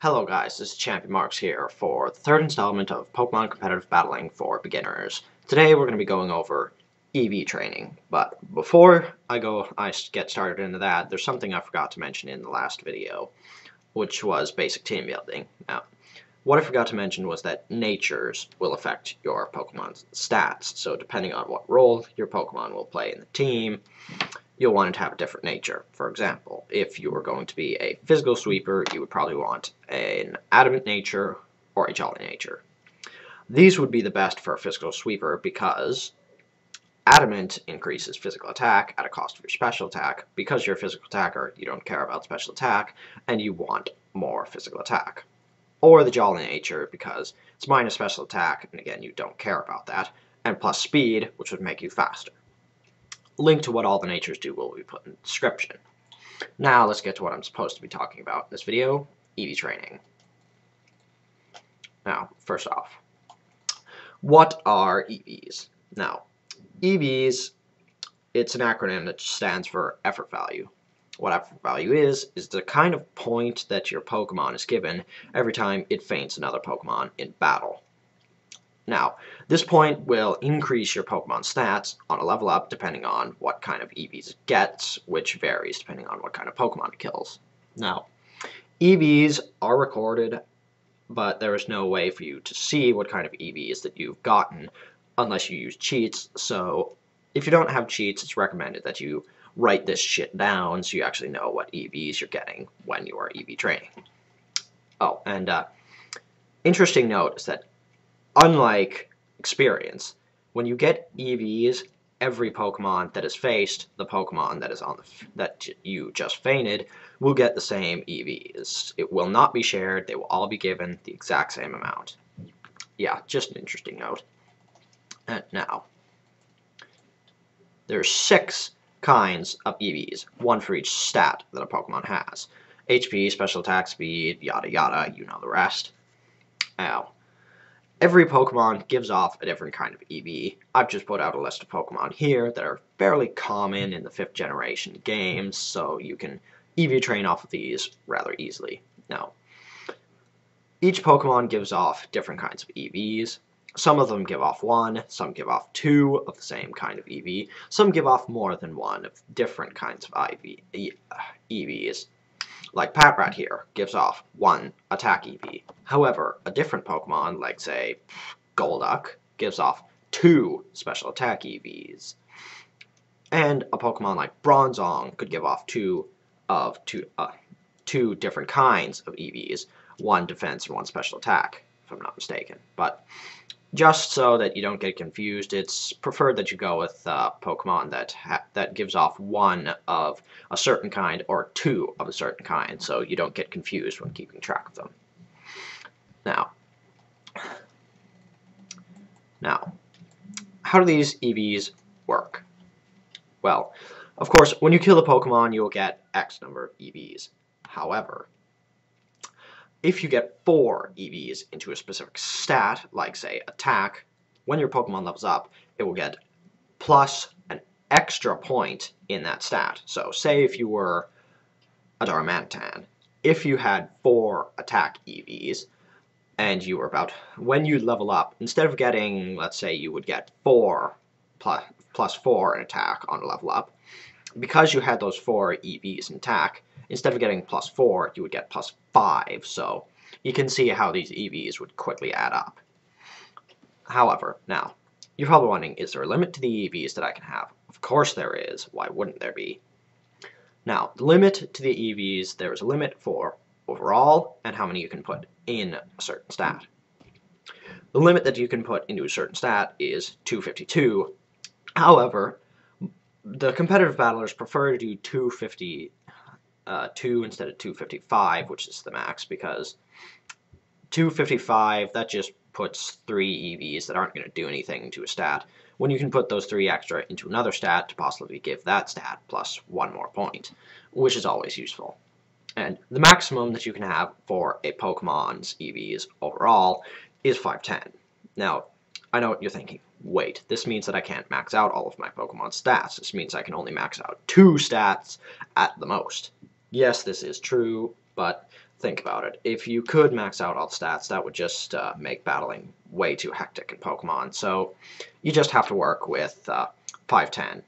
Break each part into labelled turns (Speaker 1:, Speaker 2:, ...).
Speaker 1: Hello guys, this is Champion Marks here for the third installment of Pokemon Competitive Battling for Beginners. Today we're going to be going over EV training, but before I get started into that, there's something I forgot to mention in the last video, which was basic team building. Now, what I forgot to mention was that natures will affect your Pokemon's stats, so depending on what role your Pokemon will play in the team, you'll want it to have a different nature. For example, if you were going to be a physical sweeper, you would probably want an adamant nature or a jolly nature. These would be the best for a physical sweeper because adamant increases physical attack at a cost of your special attack. Because you're a physical attacker, you don't care about special attack, and you want more physical attack. Or the jolly nature because it's minus special attack, and again, you don't care about that, and plus speed, which would make you faster. Link to what all the natures do will be put in the description. Now let's get to what I'm supposed to be talking about in this video, EV training. Now, first off, what are EVs? Now, EVs, it's an acronym that stands for effort value. What effort value is the kind of point that your Pokemon is given every time it feints another Pokemon in battle. Now, this point will increase your Pokemon stats on a level up depending on what kind of EVs it gets, which varies depending on what kind of Pokemon it kills. Now, EVs are recorded, but there is no way for you to see what kind of EVs that you've gotten unless you use cheats, so if you don't have cheats, it's recommended that you write this shit down so you actually know what EVs you're getting when you are EV training. Oh, and interesting note is that unlike experience, when you get EVs, every Pokemon that is faced the Pokemon that is on that you just fainted will get the same EVs. It will not be shared. They will all be given the exact same amount. Yeah, just an interesting note. And now, there's 6 kinds of EVs, one for each stat that a Pokemon has. HP, special attack, speed, yada yada, you know the rest. Now, every Pokemon gives off a different kind of EV. I've just put out a list of Pokemon here that are fairly common in the 5th generation games, so you can EV train off of these rather easily. Now, each Pokemon gives off different kinds of EVs. Some of them give off 1, some give off 2 of the same kind of EV, some give off more than 1 of different kinds of EVs. Like Patrat here, gives off 1 attack EV. However, a different Pokemon, like say Golduck, gives off 2 special attack EVs. And a Pokemon like Bronzong could give off two different kinds of EVs, 1 defense and 1 special attack, if I'm not mistaken. But just so that you don't get confused, it's preferred that you go with Pokemon that gives off 1 of a certain kind or 2 of a certain kind, so you don't get confused when keeping track of them. Now, how do these EVs work? Well, of course, when you kill a Pokemon, you'll get X number of EVs. However, if you get 4 EVs into a specific stat, like say attack, when your Pokemon levels up, it will get plus an extra point in that stat. So say if you were a Darmanitan, if you had 4 attack EVs, and you were when you level up, instead of getting, let's say you would get 4 plus 4 in attack on a level up, because you had those 4 EVs in attack, instead of getting plus 4, you would get plus 5, so you can see how these EVs would quickly add up. However, now, you're probably wondering, is there a limit to the EVs that I can have? Of course there is. Why wouldn't there be? Now, the limit to the EVs, there is a limit for overall and how many you can put in a certain stat. The limit that you can put into a certain stat is 252. However, the competitive battlers prefer to do 252 instead of 255, which is the max, because 255, that just puts 3 EVs that aren't going to do anything to a stat, when you can put those 3 extra into another stat to possibly give that stat plus 1 more point, which is always useful. And the maximum that you can have for a Pokemon's EVs overall is 510. Now, I know what you're thinking. Wait, this means that I can't max out all of my Pokemon stats. This means I can only max out 2 stats at the most. Yes, this is true, but think about it. If you could max out all stats, that would just make battling way too hectic in Pokemon. So you just have to work with 510.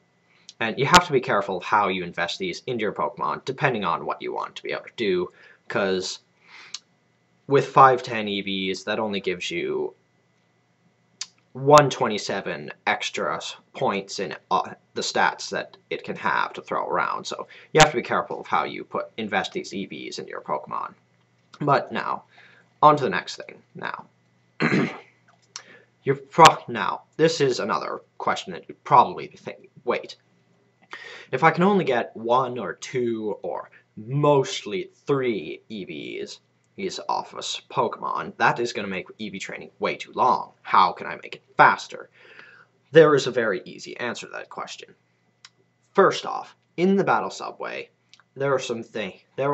Speaker 1: And you have to be careful of how you invest these into your Pokemon, depending on what you want to be able to do, because with 510 EVs, that only gives you 127 extra points in the stats that it can have to throw around. So you have to be careful of how you invest these EVs into your Pokemon. But now, on to the next thing. Now, now this is another question that you'd probably think. Wait, if I can only get 1 or 2 or mostly 3 EVs off a Pokemon, that is going to make EV training way too long. How can I make it faster? There is a very easy answer to that question. First off, in the Battle Subway, there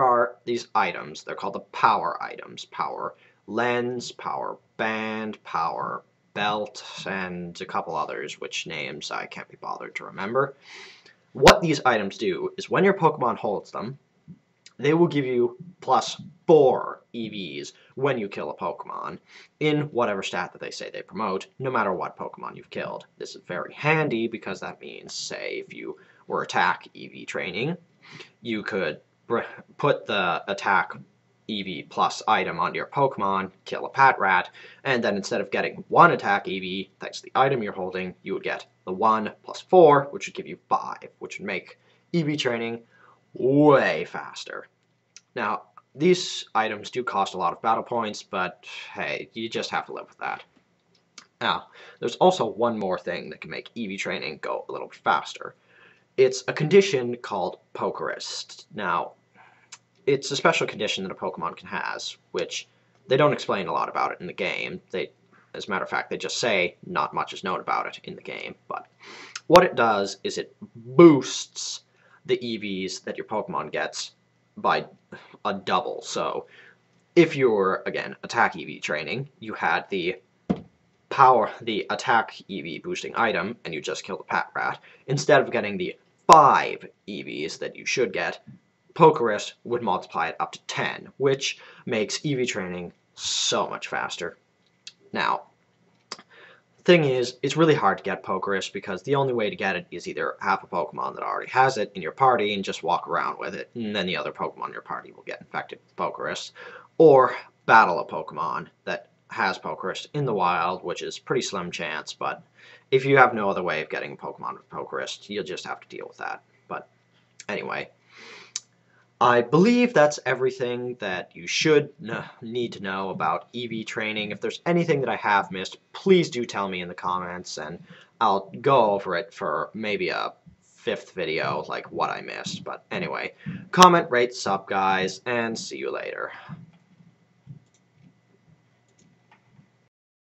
Speaker 1: are these items. They're called the power items. Power lens, power band, power belt, and a couple others, which names I can't be bothered to remember. What these items do is when your Pokemon holds them, they will give you plus 4 EVs when you kill a Pokemon in whatever stat that they say they promote, no matter what Pokemon you've killed. This is very handy because that means, say, if you were attack EV training, you could put the attack EV plus item onto your Pokemon, kill a Patrat, and then instead of getting 1 attack EV, thanks to the item you're holding, you would get the 1 plus 4, which would give you 5, which would make EV training way faster. Now, these items do cost a lot of battle points, but hey, you just have to live with that. Now, there's also one more thing that can make EV training go a little bit faster. It's a condition called Pokerist. Now, it's a special condition that a Pokemon can has, which they don't explain a lot about it in the game. As a matter of fact, they just say not much is known about it in the game, but what it does is it boosts the EVs that your Pokemon gets by a double. So if you're, again, attack EV training, you had the attack EV boosting item, and you just killed a Patrat, instead of getting the 5 EVs that you should get, Pokerist would multiply it up to 10, which makes EV training so much faster. Now, thing is, it's really hard to get Pokerist because the only way to get it is either have a Pokemon that already has it in your party and just walk around with it, and then the other Pokemon in your party will get infected with Pokerist, or battle a Pokemon that has Pokerist in the wild, which is pretty slim chance, but if you have no other way of getting a Pokemon with Pokerist, you'll just have to deal with that. But anyway, I believe that's everything that you should need to know about EV training. If there's anything that I have missed, please do tell me in the comments, and I'll go over it for maybe a 5th video, like what I missed. But anyway, comment, rate, sub, guys, and see you later.